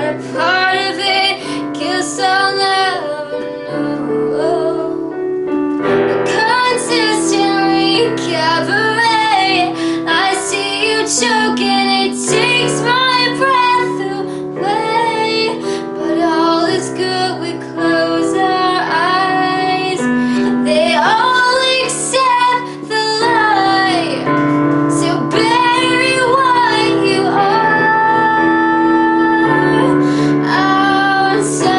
a part of it. Guess I'll never know. A consistent cabaret. I see you choking, it takes my breath away. But all is good, we close our eyes. They all accept the lie. So bury what you are outside.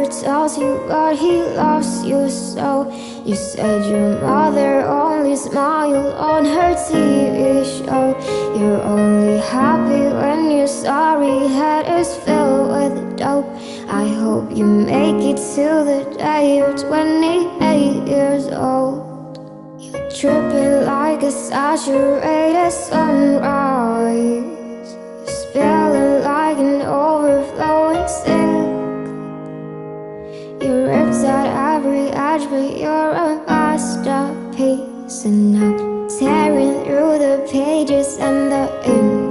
tells you but he loves you so. You said your mother only smiled on her TV show. You're only happy when your sorry head is filled with dope. I hope you make it to the day you're 28 years old. You're tripping like a saturated sunrise. You're spilling like an overflowing sink. You're ripped at every edge, but you're a masterpiece. And I'm tearing through the pages and the ink.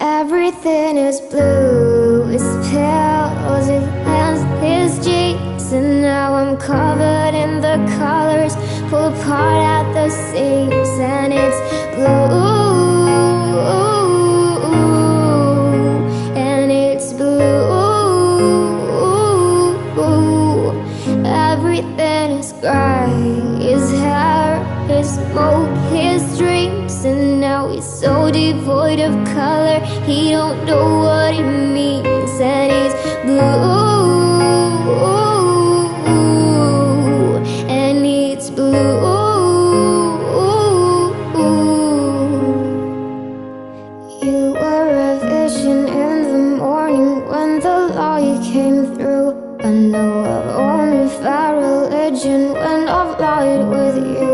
Everything is blue, his pills, his hands, his jeans. And now I'm covered in the colors, pulled apart at the seams. And it's blue, and it's blue. Everything is gray, his hair, his smoke, his dreams. And now he's so devoid of color, he don't know what it means. And he's blue, and it's blue. You were a vision in the morning when the light came through. I know I've only found religion when I've lied with you.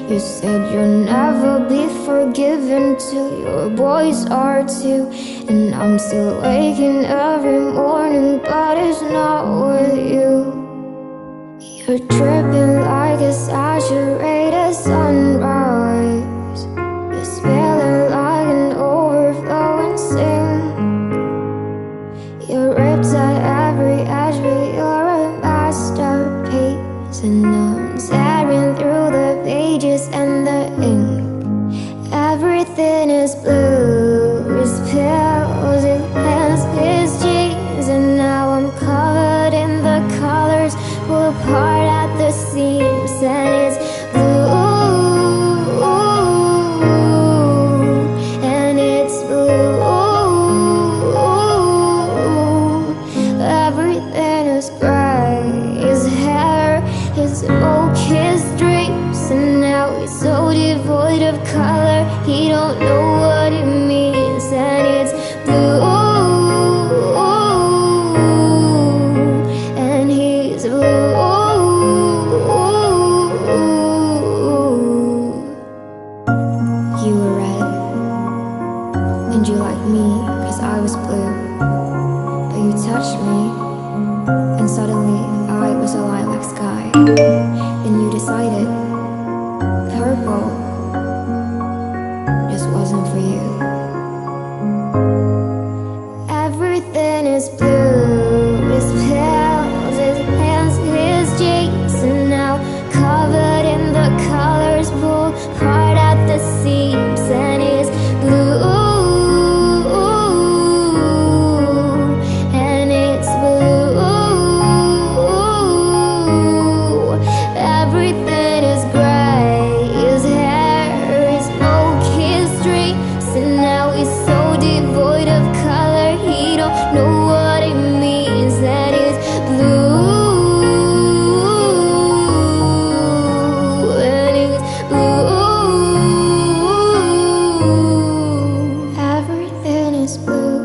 You said you'll never be forgiven till your boys are too. And I'm still waking every morning, but it's not with you. You're tripping like a saturated sunrise. You're spilling like an overflowing sink. You're ripped at every edge, but you're a masterpiece. And I'm tearing through the pages and the ink. Everything is blue, his pills, his hands, his jeans. And now I'm covered in the colors, pulled apart at the seams. And it's blue, and it's blue. Everything is gray, his hair, his smoke, his dreams. And now he's so devoid of color, he don't know what it means. And it's blue, and he's blue. You were red, and you liked me cause I was blue. But you touched me, and suddenly I was a lilac sky. Then you decided purple just wasn't for you. Everything is blue, his pills, his hands, his jeans. And now covered in the colors, pulled apart at the seams. And it's blue, and it's blue. Everything is gray, his hair, his smoke, his dreams. And now he's so devoid of color, he don't know what it means. And it's blue, and it's blue. Everything is blue.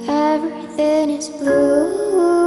Everything is blue.